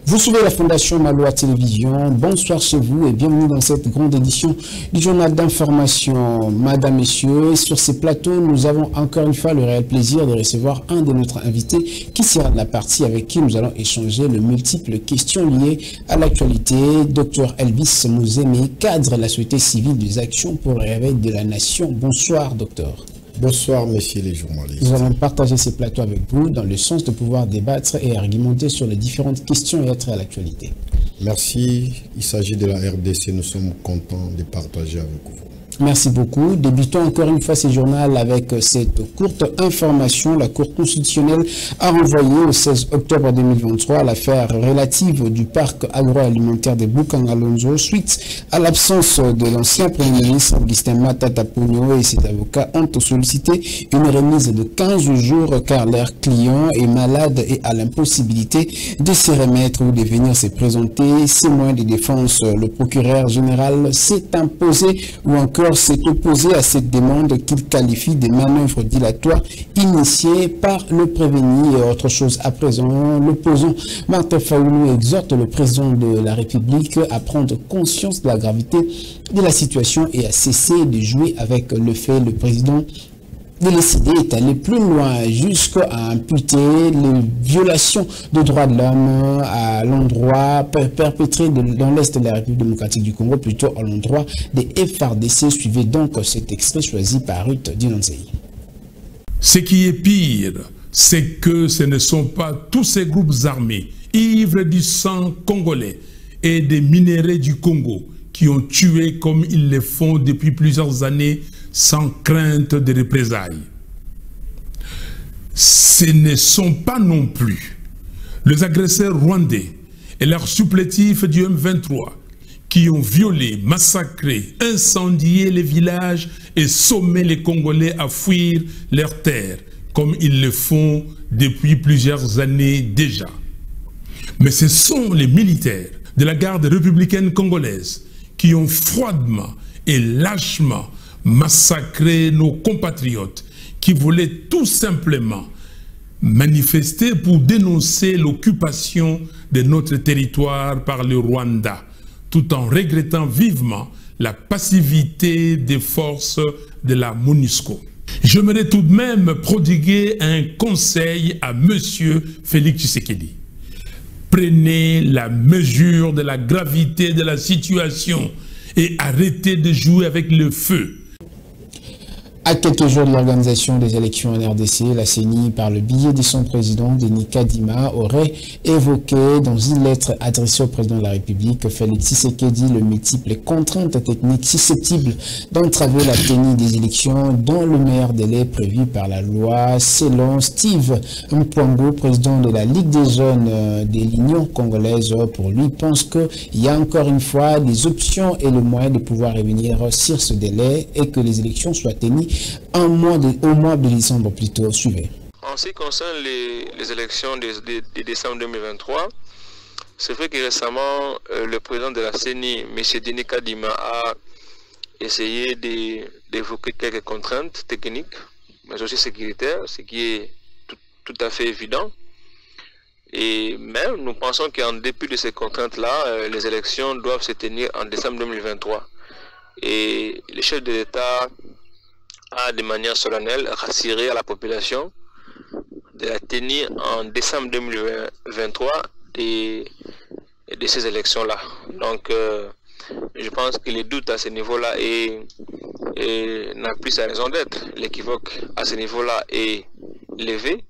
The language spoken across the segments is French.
Vous suivez la Fondation Maloa Télévision. Bonsoir chez vous et bienvenue dans cette grande édition du journal d'information. Madame, Messieurs, sur ces plateaux, nous avons encore une fois le réel plaisir de recevoir un de notre invités qui sera de la partie avec qui nous allons échanger de multiples questions liées à l'actualité. Dr Elvis Mouzemi, cadre de la société civile des actions pour le réveil de la nation. Bonsoir, docteur. Bonsoir, messieurs les journalistes. Nous allons partager ces plateaux avec vous dans le sens de pouvoir débattre et argumenter sur les différentes questions et être à l'actualité. Merci. Il s'agit de la RDC. Nous sommes contents de partager avec vous. Merci beaucoup. Débutons encore une fois ce journal avec cette courte information. La Cour constitutionnelle a renvoyé au 16 octobre 2023 l'affaire relative du parc agroalimentaire de Bukangalonzo suite à l'absence de l'ancien Premier ministre Augustin Matata Ponyo et ses avocats ont sollicité une remise de 15 jours car leur client est malade et a l'impossibilité de se remettre ou de venir se présenter. Ces moyens de défense, le procureur général s'est imposé ou encore s'est opposé à cette demande qu'il qualifie de manœuvre dilatoire initiée par le prévenu. Et autre chose à présent, l'opposant Martin Fayoulou exhorte le président de la République à prendre conscience de la gravité de la situation et à cesser de jouer avec le fait. Le président de décider est allé plus loin jusqu'à imputer les violations de droits de l'homme à l'endroit perpétrées dans l'Est de la République démocratique du Congo, plutôt à l'endroit des FARDC. Suivez donc cet extrait choisi par Ruth Dinonzei. Ce qui est pire, c'est que ce ne sont pas tous ces groupes armés, ivres du sang congolais et des minéraux du Congo, qui ont tué comme ils le font depuis plusieurs années sans crainte de représailles. Ce ne sont pas non plus les agresseurs rwandais et leurs supplétifs du M23 qui ont violé, massacré, incendié les villages et sommé les Congolais à fuir leurs terres, comme ils le font depuis plusieurs années déjà. Mais ce sont les militaires de la garde républicaine congolaise qui ont froidement et lâchement massacré nos compatriotes qui voulaient tout simplement manifester pour dénoncer l'occupation de notre territoire par le Rwanda, tout en regrettant vivement la passivité des forces de la MONUSCO. J'aimerais tout de même prodiguer un conseil à M. Félix Tshisekedi. Prenez la mesure de la gravité de la situation et arrêtez de jouer avec le feu. À quelques jours de l'organisation des élections en RDC, la CENI, par le biais de son président, Denis Kadima, aurait évoqué dans une lettre adressée au président de la République, Félix Tshisekedi, le multiples contraintes techniques susceptibles d'entraver la tenue des élections dans le meilleur délai prévu par la loi. Selon Steve Mpongo, président de la Ligue des jeunes de l'Union congolaise, pour lui, pense qu'il y a encore une fois des options et le moyen de pouvoir revenir sur ce délai et que les élections soient tenues au mois de décembre plutôt. Suivez. En ce qui concerne les élections de décembre 2023, c'est vrai que récemment, le président de la CENI, M. Denis Kadima, a essayé d'évoquer quelques contraintes techniques, mais aussi sécuritaires, ce qui est tout à fait évident. Et même, nous pensons qu'en dépit de ces contraintes-là, les élections doivent se tenir en décembre 2023. Et le chef de l'État a de manière solennelle rassuré à la population de la tenue en décembre 2023 de ces élections-là. Donc, je pense que les doutes à ce niveau-là n'a plus sa raison d'être. L'équivoque à ce niveau-là est levé.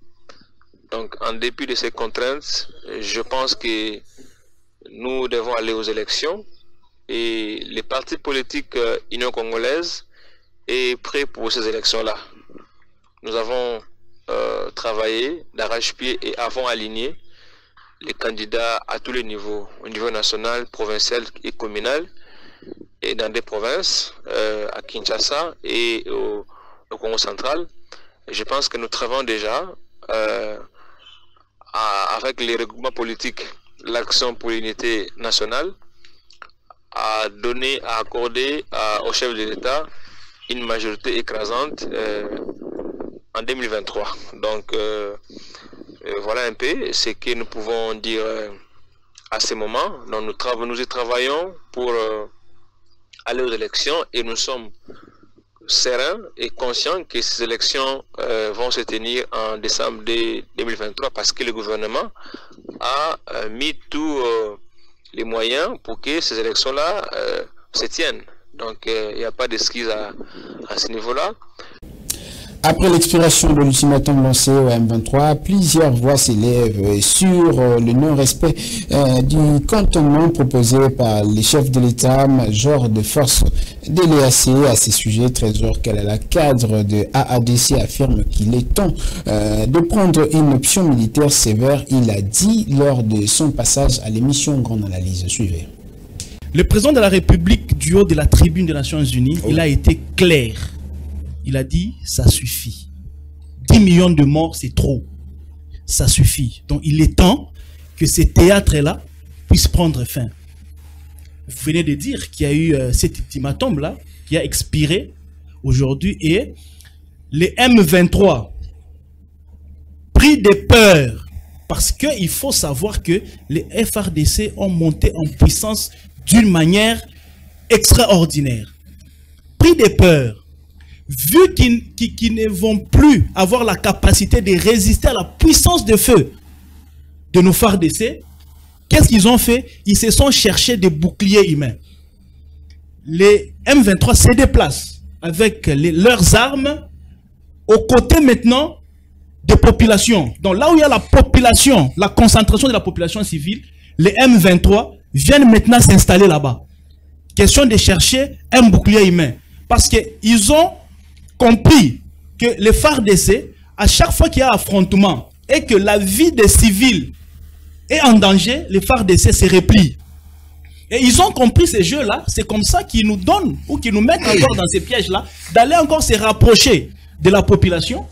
Donc, en dépit de ces contraintes, je pense que nous devons aller aux élections et les partis politiques Union congolaise est prêt pour ces élections-là. Nous avons travaillé d'arrache-pied et avons aligné les candidats à tous les niveaux, au niveau national, provincial et communal, et dans des provinces, à Kinshasa et au Congo central. Je pense que nous travaillons déjà avec les regroupements politiques, l'action pour l'unité nationale, à accorder au chef de l'État une majorité écrasante en 2023. Donc voilà un peu ce que nous pouvons dire à ce moment. Donc nous y travaillons pour aller aux élections et nous sommes sereins et conscients que ces élections vont se tenir en décembre 2023 parce que le gouvernement a mis tous les moyens pour que ces élections-là se tiennent. Donc il n'y a pas d'excuse à ce niveau-là. Après l'expiration de l'ultimatum lancé au M23, plusieurs voix s'élèvent sur le non-respect du cantonnement proposé par les chefs de l'État-major de force de l'EAC. À ces sujets, Trésor Kalala, cadre de AADC, affirme qu'il est temps de prendre une option militaire sévère. Il a dit lors de son passage à l'émission Grande Analyse. Suivez. Le président de la République, du haut de la tribune des Nations Unies, il a été clair. Il a dit, ça suffit. 10 millions de morts, c'est trop. Ça suffit. Donc, il est temps que ces théâtres-là puissent prendre fin. Vous venez de dire qu'il y a eu cet ultimatum-là qui a expiré aujourd'hui et les M23, pris de peur, parce qu'il faut savoir que les FARDC ont monté en puissance d'une manière extraordinaire. Pris de peur, vu qu'ils ne vont plus avoir la capacité de résister à la puissance de feu de nos FARDC, qu'est-ce qu'ils ont fait? Ils se sont cherchés des boucliers humains. Les M23 se déplacent avec leurs armes aux côtés maintenant des populations. Donc là où il y a la population, la concentration de la population civile, les M23 viennent maintenant s'installer là-bas. Question de chercher un bouclier humain. Parce qu'ils ont compris que les FARDC, à chaque fois qu'il y a affrontement et que la vie des civils est en danger, les FARDC se replient. Et ils ont compris ces jeux-là, c'est comme ça qu'ils nous donnent ou qu'ils nous mettent encore dans ces pièges-là, d'aller encore se rapprocher de la population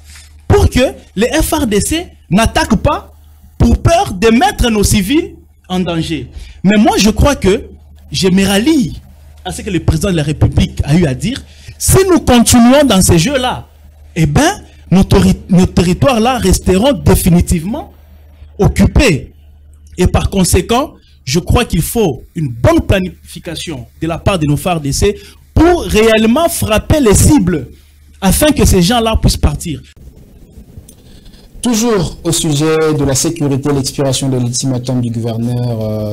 pour que les FARDC n'attaquent pas pour peur de mettre nos civils en danger. Mais moi, je crois que je me rallie à ce que le président de la République a eu à dire. Si nous continuons dans ces jeux-là, eh bien, nos territoires-là resteront définitivement occupés. Et par conséquent, je crois qu'il faut une bonne planification de la part de nos FARDC pour réellement frapper les cibles afin que ces gens-là puissent partir. Toujours au sujet de la sécurité, l'expiration de l'ultimatum du gouvernement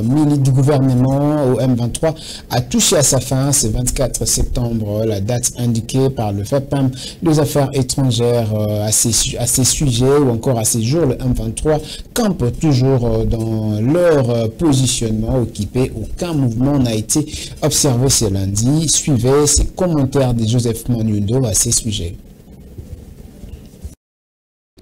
au M23 a touché à sa fin ce 24 septembre. La date indiquée par le FEPAM des Affaires étrangères à ces sujets ou encore à ces jours, le M23 campe toujours dans leur positionnement occupé. Aucun mouvement n'a été observé ce lundi. Suivez ces commentaires de Joseph Manundo à ces sujets.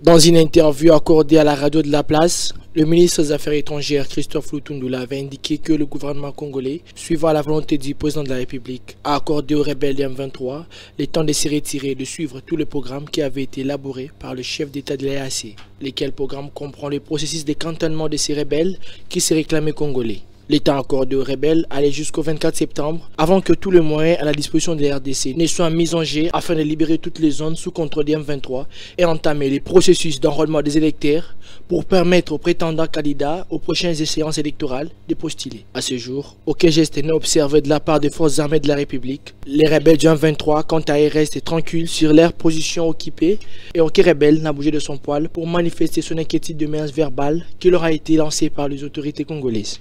Dans une interview accordée à la radio de la place, le ministre des Affaires étrangères Christophe Lutundula avait indiqué que le gouvernement congolais, suivant la volonté du président de la République, a accordé aux rebelles du M23 le temps de se retirer et de suivre tout le programme qui avait été élaboré par le chef d'État de l'EAC, lesquels programme comprend le processus de cantonnement de ces rebelles qui se réclamaient congolais. L'État accordé aux rebelles allait jusqu'au 24 septembre avant que tous les moyens à la disposition de la RDC ne soient mis en jeu afin de libérer toutes les zones sous contrôle des M23 et entamer les processus d'enrôlement des électeurs pour permettre aux prétendants candidats aux prochaines échéances électorales de postuler. À ce jour, aucun geste n'est observé de la part des forces armées de la République. Les rebelles du M23, quant à eux, restent tranquilles sur leur position occupée et aucun rebelle n'a bougé de son poil pour manifester son inquiétude de menace verbale qui leur a été lancée par les autorités congolaises.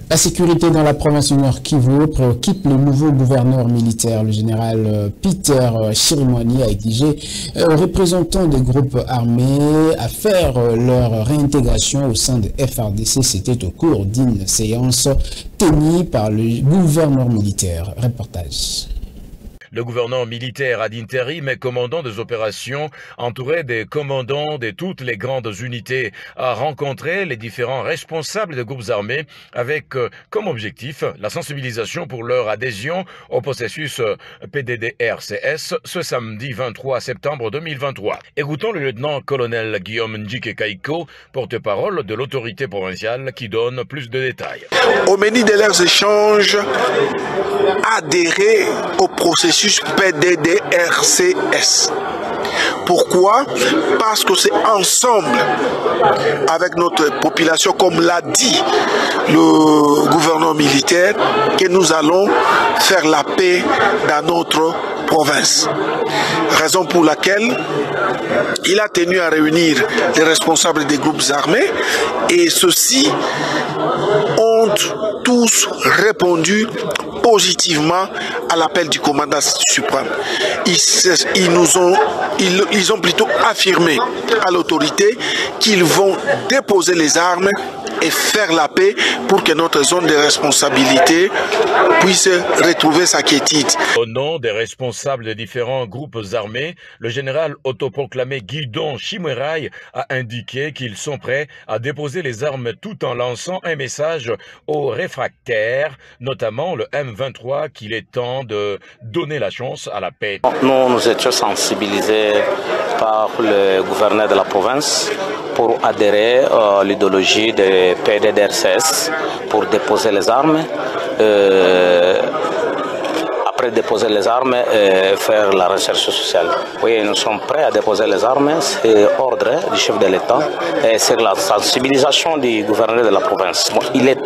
La sécurité dans la province du Nord Kivu préoccupe le nouveau gouverneur militaire. Le général Peter Chirimwani a exigé aux représentants des groupes armés à faire leur réintégration au sein de FARDC. C'était au cours d'une séance tenue par le gouverneur militaire. Reportage. Le gouverneur militaire ad intérim et commandant des opérations, entouré des commandants de toutes les grandes unités, a rencontré les différents responsables des groupes armés avec comme objectif la sensibilisation pour leur adhésion au processus PDDRCS ce samedi 23 septembre 2023. Écoutons le lieutenant-colonel Guillaume Ndjike Kaiko, porte-parole de l'autorité provinciale, qui donne plus de détails. Au menu de leurs échanges, adhérer au processus processus PDDRCS. Pourquoi? Parce que c'est ensemble, avec notre population, comme l'a dit le gouverneur militaire, que nous allons faire la paix dans notre province. Raison pour laquelle il a tenu à réunir les responsables des groupes armés et ceux-ci ont tous répondu positivement à l'appel du commandant suprême. Ils ont plutôt affirmé à l'autorité qu'ils vont déposer les armes et faire la paix pour que notre zone de responsabilité puisse retrouver sa quiétude. Au nom des responsables des différents groupes armés, le général autoproclamé Guidon Chimweraï a indiqué qu'ils sont prêts à déposer les armes tout en lançant un message aux réfractaires, notamment le M23, qu'il est temps de donner la chance à la paix. Nous étions sensibilisés par le gouverneur de la province pour adhérer à l'idéologie de PDDRCS pour déposer les armes. Après déposer les armes et faire la recherche sociale. Oui, nous sommes prêts à déposer les armes, c'est ordre du chef de l'État et c'est la sensibilisation du gouverneur de la province. Bon, il est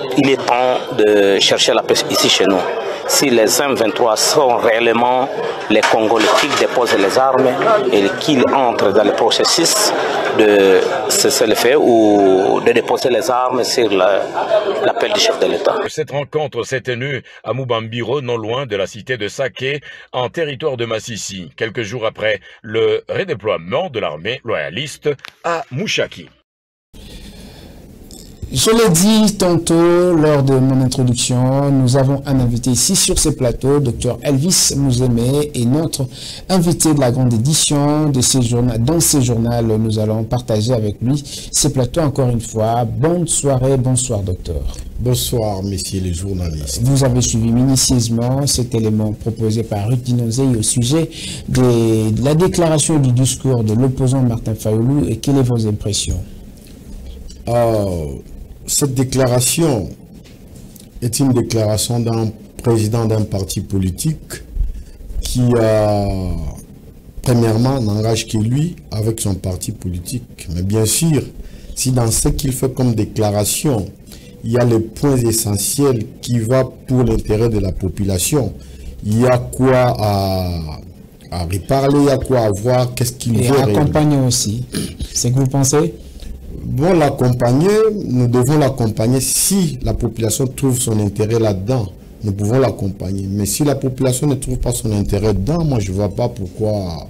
temps de chercher la paix ici chez nous. Si les M23 sont réellement les Congolais qui déposent les armes et qu'ils entrent dans le processus de cesser le feu ou de déposer les armes sur l'appel du chef de l'État. Cette rencontre s'est tenue à Mubambiro, non loin de la cité de Saké, en territoire de Massissi, quelques jours après le redéploiement de l'armée loyaliste à Mouchaki. Je l'ai dit tantôt lors de mon introduction, nous avons un invité ici sur ce plateau, Dr Elvis Mouzemé, et notre invité de la grande édition de ces journaux. Dans ces journaux, nous allons partager avec lui ce plateau encore une fois. Bonne soirée, bonsoir docteur. Bonsoir messieurs les journalistes. Vous avez suivi minutieusement cet élément proposé par Ruth Dinozé au sujet de la déclaration du discours de l'opposant Martin Fayulu, et quelles sont vos impressions? Cette déclaration est une déclaration d'un président d'un parti politique qui, premièrement, n'engage que lui avec son parti politique. Mais bien sûr, si dans ce qu'il fait comme déclaration, il y a les points essentiels qui vont pour l'intérêt de la population, il y a quoi à reparler, il y a quoi à voir, qu'est-ce qu'il veut. Et accompagner aussi, c'est que vous pensez? Bon, l'accompagner, nous devons l'accompagner si la population trouve son intérêt là-dedans. Nous pouvons l'accompagner. Mais si la population ne trouve pas son intérêt dedans, moi je ne vois pas pourquoi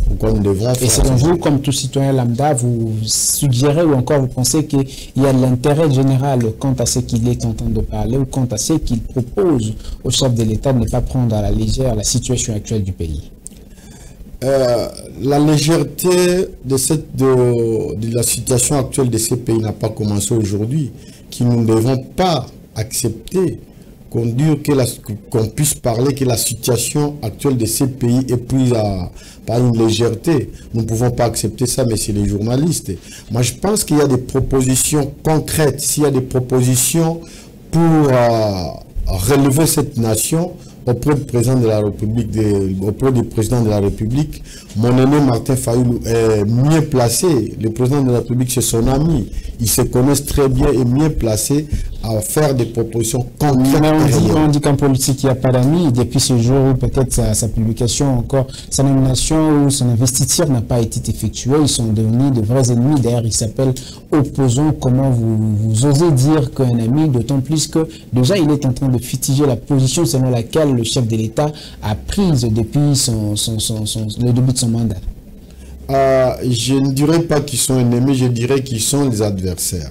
nous devons faire. Et selon vous, comme tout citoyen lambda, vous suggérez ou encore vous pensez qu'il y a l'intérêt général quant à ce qu'il est en train de parler ou quant à ce qu'il propose au chef de l'État de ne pas prendre à la légère la situation actuelle du pays? La légèreté de la situation actuelle de ces pays n'a pas commencé aujourd'hui, que nous ne devons pas accepter qu'on puisse parler que la situation actuelle de ces pays est prise par une légèreté. Nous ne pouvons pas accepter ça, messieurs les journalistes. Moi, je pense qu'il y a des propositions concrètes, s'il y a des propositions pour relever cette nation, auprès du président de la République, auprès du président de la République, mon aîné Martin Fayulu est mieux placé. Le président de la République, c'est son ami. Ils se connaissent très bien et mieux placés à faire des propositions concrètes. On dit qu'en politique, il n'y a pas d'amis. Depuis ce jour où peut-être sa publication, encore sa nomination ou son investiture n'a pas été effectuée, ils sont devenus de vrais ennemis. D'ailleurs, ils s'appellent opposants. Comment vous osez dire qu'un ami, d'autant plus que déjà, il est en train de fitiger la position selon laquelle le chef de l'État a prise depuis le début de son mandat? Je ne dirais pas qu'ils sont ennemis, je dirais qu'ils sont les adversaires.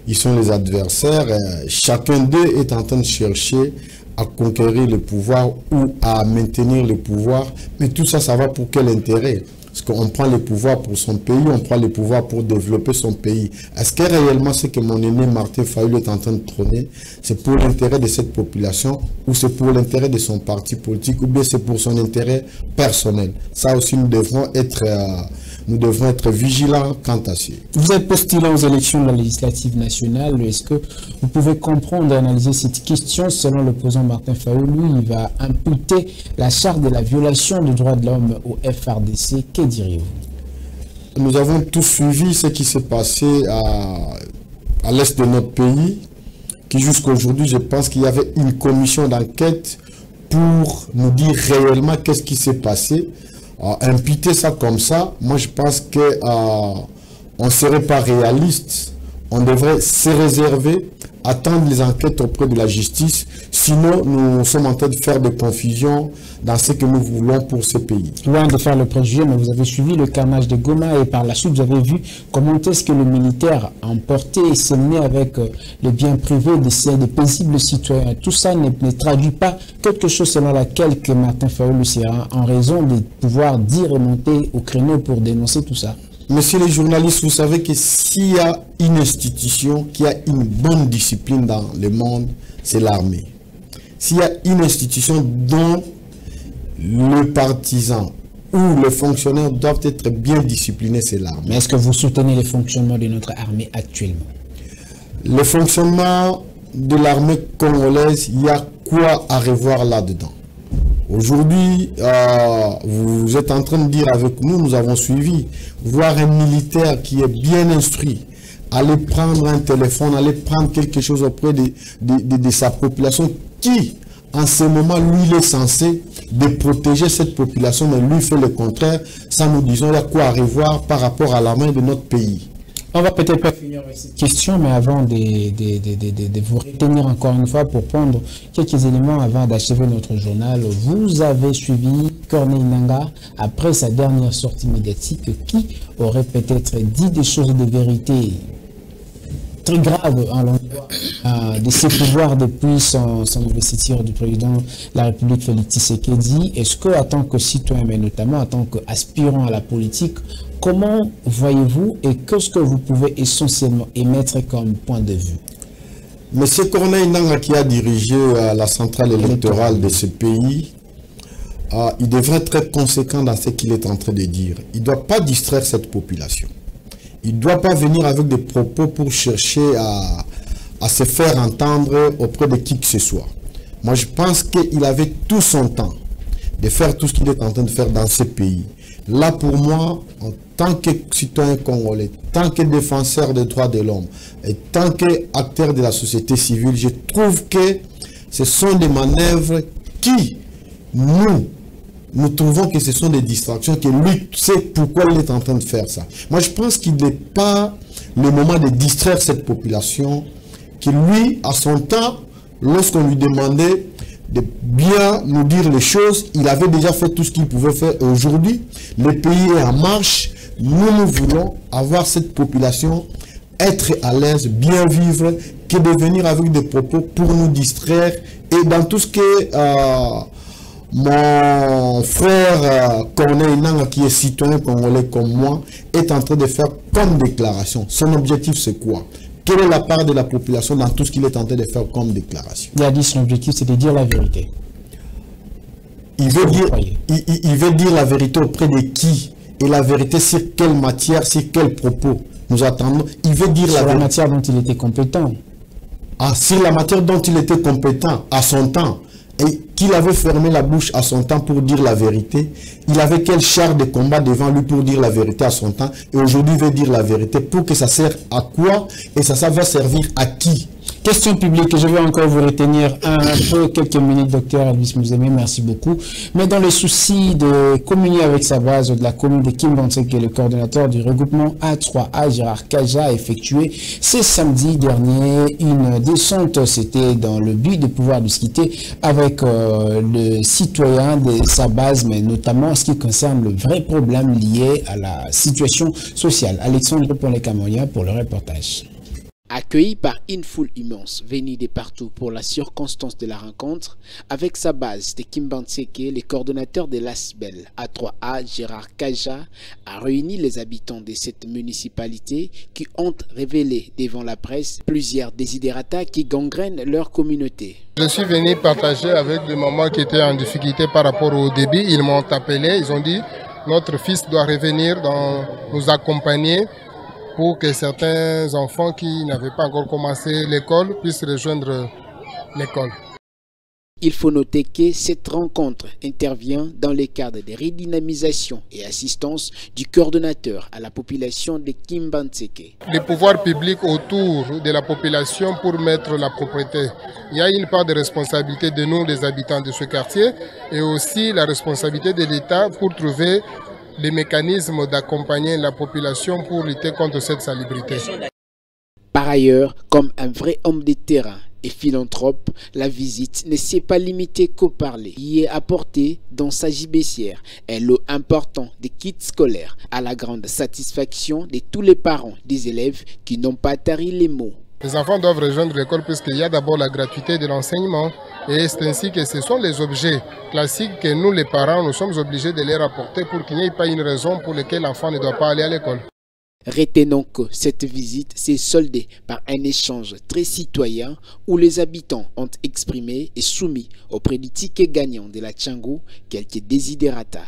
Ils sont les adversaires. Chacun d'eux est en train de chercher à conquérir le pouvoir ou à maintenir le pouvoir. Mais tout ça, ça va pour quel intérêt? Parce qu'on prend le pouvoir pour son pays, on prend le pouvoir pour développer son pays. Est-ce que réellement ce que mon aîné Martin Fayulu est en train de trôner, c'est pour l'intérêt de cette population ou c'est pour l'intérêt de son parti politique ou bien c'est pour son intérêt personnel? Ça aussi, nous devrons nous devons être vigilants quant à ça. Vous êtes postulant aux élections de la législative nationale. Est-ce que vous pouvez comprendre et analyser cette question? Selon l'opposant Martin Fayulu, il va imputer la charte de la violation des droits de l'homme au FRDC. Que diriez-vous? Nous avons tous suivi ce qui s'est passé à l'est de notre pays, qui jusqu'à aujourd'hui, je pense qu'il y avait une commission d'enquête pour nous dire réellement qu'est-ce qui s'est passé. Imputer ça comme ça, moi je pense que on ne serait pas réaliste. On devrait se réserver, attendre les enquêtes auprès de la justice. Sinon, nous sommes en train de faire des confusions dans ce que nous voulons pour ce pays. Loin de faire le préjugé, mais vous avez suivi le carnage de Goma et par la suite, vous avez vu comment est-ce que le militaire a emporté et s'est mené avec les biens privés des paisibles citoyens. Tout ça ne traduit pas quelque chose selon laquelle que Martin Fayulu sera en raison de pouvoir dire et monter au créneau pour dénoncer tout ça. Messieurs les journalistes, vous savez que s'il y a une institution qui a une bonne discipline dans le monde, c'est l'armée. S'il y a une institution dont le partisan ou les fonctionnaires doivent être bien disciplinés, c'est l'armée. Mais est-ce que vous soutenez le fonctionnement de notre armée actuellement? Le fonctionnement de l'armée congolaise, il y a quoi à revoir là-dedans? Aujourd'hui, vous êtes en train de dire avec nous, nous avons suivi, voir un militaire qui est bien instruit, aller prendre un téléphone, aller prendre quelque chose auprès de sa population qui, en ce moment, lui, il est censé de protéger cette population, mais lui fait le contraire. Ça, nous disons, il y a quoi à revoir par rapport à l'armée de notre pays. On va peut-être pas finir avec cette question, mais avant de vous retenir encore une fois pour prendre quelques éléments avant d'achever notre journal, vous avez suivi Corneille Nangaa après sa dernière sortie médiatique qui aurait peut-être dit des choses de vérité très graves en l'endroit de ses pouvoirs depuis son investiture du président de la République Félix Tshisekedi. Est-ce que, en tant que citoyen, mais notamment en tant qu'aspirant à la politique, comment voyez-vous et qu'est-ce que vous pouvez essentiellement émettre comme point de vue? Monsieur Corneille Nangaa, qui a dirigé la centrale électorale de ce pays, il devrait être conséquent dans ce qu'il est en train de dire. Il ne doit pas distraire cette population. Il ne doit pas venir avec des propos pour chercher à se faire entendre auprès de qui que ce soit. Moi, je pense qu'il avait tout son temps de faire tout ce qu'il est en train de faire dans ce pays. Là, pour moi, en tant que citoyen congolais, tant que défenseur des droits de l'homme et tant qu'acteur de la société civile, je trouve que ce sont des manœuvres qui, nous trouvons que ce sont des distractions, que lui sait pourquoi il est en train de faire ça. Moi, je pense qu'il n'est pas le moment de distraire cette population, que lui, à son temps, lorsqu'on lui demandait de bien nous dire les choses, il avait déjà fait tout ce qu'il pouvait faire. Aujourd'hui, le pays est en marche. Nous voulons avoir cette population, être à l'aise, bien vivre, que de venir avec des propos pour nous distraire. Et dans tout ce que mon frère Corneille Nangaa, qui est citoyen congolais comme moi, est en train de faire comme déclaration. Son objectif, c'est quoi? Quelle est la part de la population dans tout ce qu'il est en train de faire comme déclaration? Il a dit son objectif, c'est de dire la vérité. Il veut dire la vérité auprès de qui? Et la vérité sur quelle matière, sur quel propos? Nous attendons. Il veut dire sur la matière dont il était compétent. Ah, sur la matière dont il était compétent à son temps. Et qu'il avait fermé la bouche à son temps pour dire la vérité. Il avait quel char de combat devant lui pour dire la vérité à son temps. Et aujourd'hui, il veut dire la vérité. Pour que ça sert à quoi? Et ça va servir à qui? Question publique, je vais encore vous retenir un peu quelques minutes, docteur Elvis Muzeme, merci beaucoup. Mais dans le souci de communier avec sa base de la commune de Kimbantseke, le coordonnateur du regroupement A3A, Gérard Kaja, a effectué ce samedi dernier une descente. C'était dans le but de pouvoir discuter avec le citoyen de sa base, mais notamment en ce qui concerne le vrai problème lié à la situation sociale. Alexandre Ponlé-Camoria pour le reportage. Accueilli par une foule immense venue de partout pour la circonstance de la rencontre, avec sa base de Kimbantseke, le coordonnateur de l'ASBEL A3A, Gérard Kaja, a réuni les habitants de cette municipalité qui ont révélé devant la presse plusieurs désidérata qui gangrènent leur communauté. Je suis venu partager avec des mamans qui étaient en difficulté par rapport au débit. Ils m'ont appelé, ils ont dit notre fils doit revenir nous accompagner pour que certains enfants qui n'avaient pas encore commencé l'école puissent rejoindre l'école. Il faut noter que cette rencontre intervient dans le cadre de redynamisation et assistance du coordonnateur à la population de Kimbantseke. Les pouvoirs publics autour de la population pour mettre la propriété. Il y a une part de responsabilité de nous, les habitants de ce quartier, et aussi la responsabilité de l'État pour trouver les mécanismes d'accompagner la population pour lutter contre cette salubrité. Par ailleurs, comme un vrai homme de terrain et philanthrope, la visite ne s'est pas limitée qu'au parler. Il y est apporté dans sa gibecière un lot important de kits scolaires à la grande satisfaction de tous les parents des élèves qui n'ont pas tari les mots. Les enfants doivent rejoindre l'école puisqu'il y a d'abord la gratuité de l'enseignement et c'est ainsi que ce sont les objets classiques que nous les parents nous sommes obligés de les rapporter pour qu'il n'y ait pas une raison pour laquelle l'enfant ne doit pas aller à l'école. Retenons que cette visite s'est soldée par un échange très citoyen où les habitants ont exprimé et soumis auprès du ticket gagnant de la Tchangou quelques desiderata.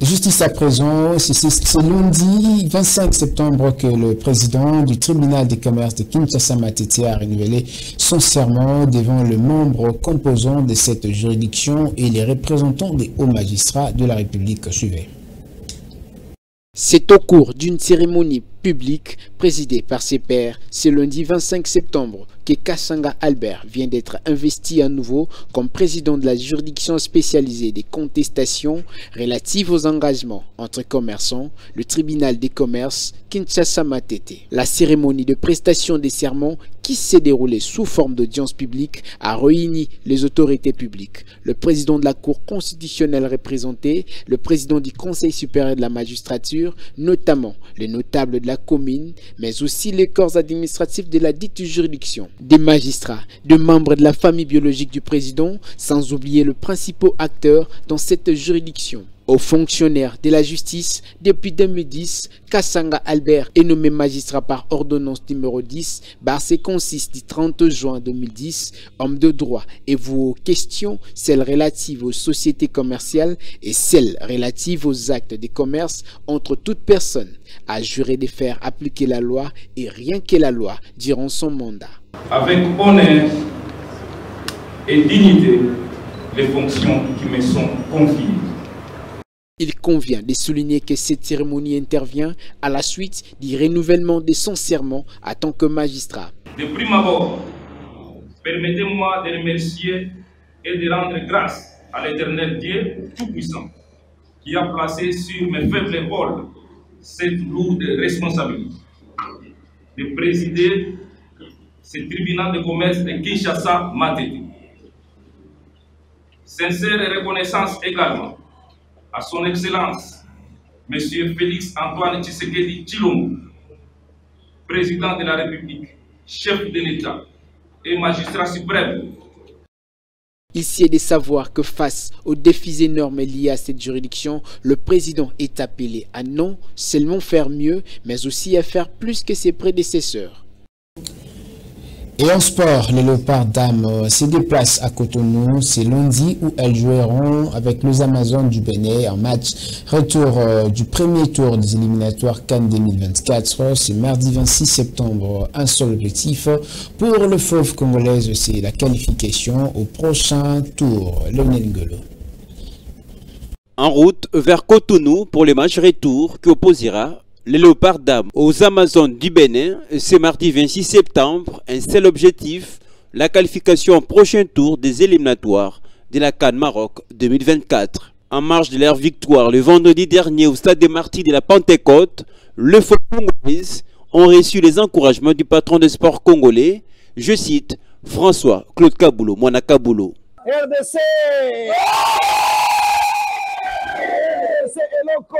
Justice à présent, c'est lundi 25 septembre que le président du tribunal des commerces de Kinshasa Matete a renouvelé son serment devant les membres composants de cette juridiction et les représentants des hauts magistrats de la République suivaient. C'est au cours d'une cérémonie publique présidée par ses pairs ce lundi 25 septembre que Kassanga Albert vient d'être investi à nouveau comme président de la juridiction spécialisée des contestations relatives aux engagements entre commerçants, le tribunal des commerces Kinshasa Matete. La cérémonie de prestation des serments qui s'est déroulée sous forme d'audience publique a réuni les autorités publiques, le président de la Cour constitutionnelle représentée, le président du Conseil supérieur de la magistrature, notamment les notables de la commune, mais aussi les corps administratifs de la dite juridiction, des magistrats, des membres de la famille biologique du président, sans oublier le principal acteur dans cette juridiction. Aux fonctionnaires de la justice, depuis 2010, Kassanga Albert est nommé magistrat par ordonnance numéro 10, Barcé consiste du 30 juin 2010, homme de droit, et vos questions, celles relatives aux sociétés commerciales et celles relatives aux actes de commerce entre toute personne, a juré de faire appliquer la loi et rien que la loi durant son mandat. Avec honneur et dignité, les fonctions qui me sont confiées. Il convient de souligner que cette cérémonie intervient à la suite du renouvellement de son serment en tant que magistrat. De prime abord, permettez-moi de remercier et de rendre grâce à l'Éternel Dieu Tout-Puissant qui a placé sur mes faibles épaules cette lourde responsabilité de présider ce tribunal de commerce de Kinshasa Matete. Sincère reconnaissance également à son Excellence, M. Félix Antoine Tshisekedi Tshilombo, président de la République, chef de l'État et magistrat suprême. Ici est de savoir que face aux défis énormes liés à cette juridiction, le président est appelé à non seulement faire mieux, mais aussi à faire plus que ses prédécesseurs. Et en sport, les Léopards dames se déplacent à Cotonou ce lundi où elles joueront avec les Amazones du Bénin en match retour du premier tour des éliminatoires Cannes 2024. C'est mardi 26 septembre. Un seul objectif pour le Fauve congolaise, c'est la qualification au prochain tour. Lionel Ngolo. En route vers Cotonou pour le match retour qui opposera les Léopards dames aux Amazones du Bénin, c'est mardi 26 septembre. Un seul objectif, la qualification au prochain tour des éliminatoires de la CAN Maroc 2024. En marge de leur victoire le vendredi dernier au stade des Martyrs de la Pentecôte, le Fauve congolais ont reçu les encouragements du patron de sport congolais, je cite, François Claude Kaboulou, Mwana Kaboulou. RDC est loco.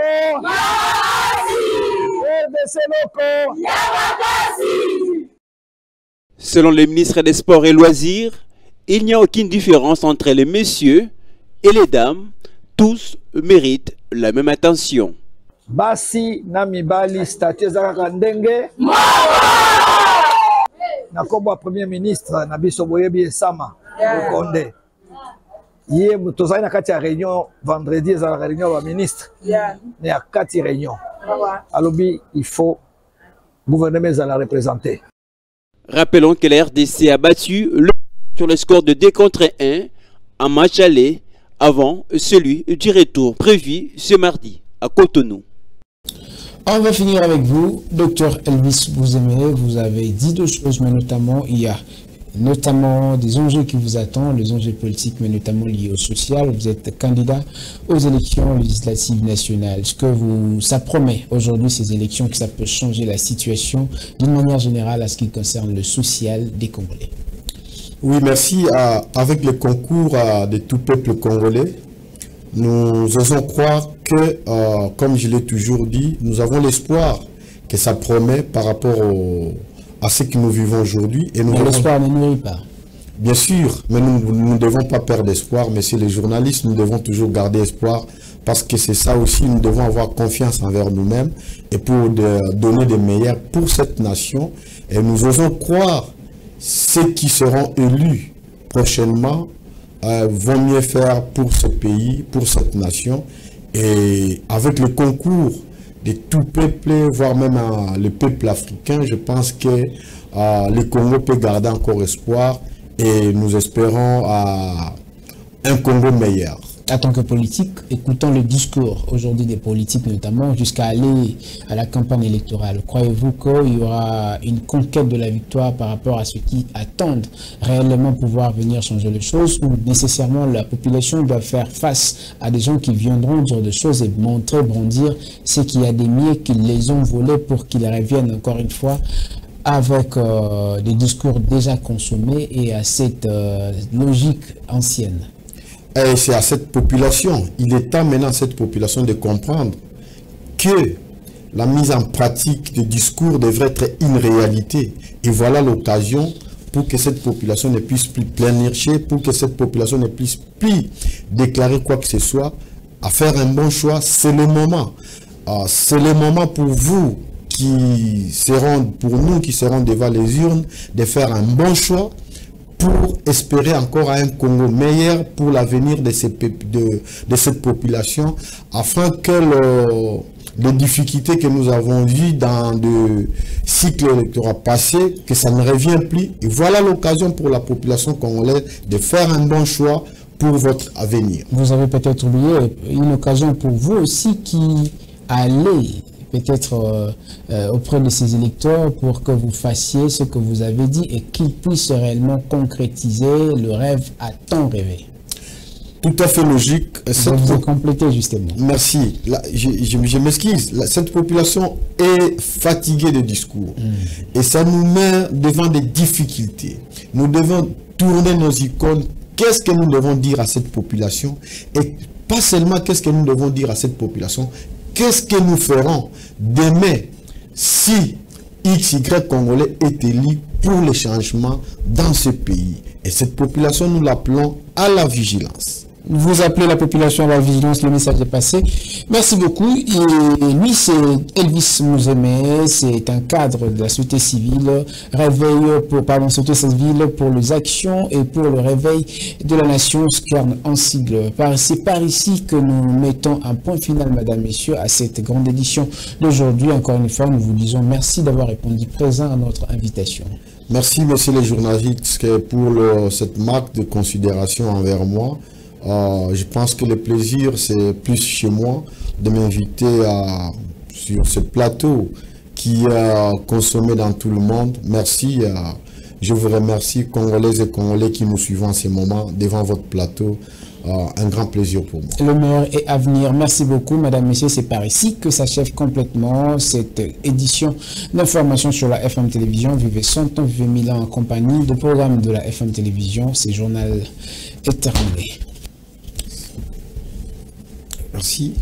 Selon le ministre des Sports et Loisirs, il n'y a aucune différence entre les messieurs et les dames. Tous méritent la même attention. Basi na mibali statut ezaka ndenge. Na kombo premier ministre na biso boyebi esama Konde. Hier, nous avons une réunion vendredi, nous avons une réunion avec le ministre. Il y a 4 réunions. Alors, il faut le gouvernement la représenter. Rappelons que la RDC a battu sur le score de 2 contre 1 en match aller avant celui du retour prévu ce mardi à Cotonou. On va finir avec vous, Dr Elvis Bouzemé. Vous avez dit 2 choses, mais notamment, il y a notamment des enjeux qui vous attendent, les enjeux politiques, mais notamment liés au social. Vous êtes candidat aux élections législatives nationales. Est-ce que ça promet aujourd'hui ces élections, que ça peut changer la situation d'une manière générale à ce qui concerne le social des Congolais? Oui, merci. Avec le concours de tout peuple congolais, nous osons croire que, comme je l'ai toujours dit, nous avons l'espoir que ça promet par rapport à ce que nous vivons aujourd'hui. Mais l'espoir ne nourrit pas. Bien sûr, mais nous ne devons pas perdre espoir. Mais c'est les journalistes, nous devons toujours garder espoir, parce que c'est ça aussi, nous devons avoir confiance envers nous-mêmes et pour donner des meilleurs pour cette nation. Et nous osons croire ceux qui seront élus prochainement vont mieux faire pour ce pays, pour cette nation. Et avec le concours de tout peuple, voire même le peuple africain, je pense que le Congo peut garder encore espoir et nous espérons un Congo meilleur. En tant que politique, écoutons le discours aujourd'hui des politiques, notamment jusqu'à aller à la campagne électorale. Croyez-vous qu'il y aura une conquête de la victoire par rapport à ceux qui attendent réellement pouvoir venir changer les choses, ou nécessairement la population doit faire face à des gens qui viendront dire des choses et montrer, brandir ce qu'il y a des miettes qui les ont volés pour qu'ils reviennent encore une fois avec des discours déjà consommés et à cette logique ancienne? Et c'est à cette population, il est temps maintenant à cette population de comprendre que la mise en pratique de discours devrait être une réalité. Et voilà l'occasion pour que cette population ne puisse plus pleurnicher, pour que cette population ne puisse plus déclarer quoi que ce soit, à faire un bon choix. C'est le moment. C'est le moment pour vous pour nous qui serons devant les urnes, de faire un bon choix, pour espérer encore un Congo meilleur pour l'avenir de cette population, afin que les difficultés que nous avons vues dans le cycle électoral passé, que ça ne revienne plus. Et voilà l'occasion pour la population congolaise de faire un bon choix pour votre avenir. Vous avez peut-être oublié une occasion pour vous aussi qui allez peut-être auprès de ces électeurs pour que vous fassiez ce que vous avez dit et qu'ils puissent réellement concrétiser le rêve à tant rêvé. Tout à fait logique. Vous avez complété justement. Merci. Là, je m'excuse. Cette population est fatiguée de discours. Et ça nous met devant des difficultés. Nous devons tourner nos icônes. Qu'est-ce que nous devons dire à cette population? Et pas seulement qu'est-ce que nous devons dire à cette population. Qu'est-ce que nous ferons demain si XY Congolais est élu pour les changements dans ce pays? Et cette population, nous l'appelons à la vigilance. Vous appelez la population à la vigilance, le message est passé. Merci beaucoup. Et lui, c'est Elvis Bouzemé, c'est un cadre de la société civile, société civile pour les actions et pour le réveil de la nation, SCARN en sigle. C'est par ici que nous mettons un point final, mesdames, messieurs, à cette grande édition d'aujourd'hui. Encore une fois, nous vous disons merci d'avoir répondu présent à notre invitation. Merci, messieurs les journalistes, pour cette marque de considération envers moi. Je pense que le plaisir, c'est plus chez moi de m'inviter sur ce plateau qui est consommé dans tout le monde. Merci. Je vous remercie, Congolaises et Congolais qui nous suivent en ce moment devant votre plateau. Un grand plaisir pour moi. Le meilleur est à venir. Merci beaucoup, mesdames, messieurs. C'est par ici que s'achève complètement cette édition d'information sur la FM Télévision. Vivez 100 ans, vivez 1000 ans en compagnie de programmes de la FM Télévision. Ce journal est terminé. Merci.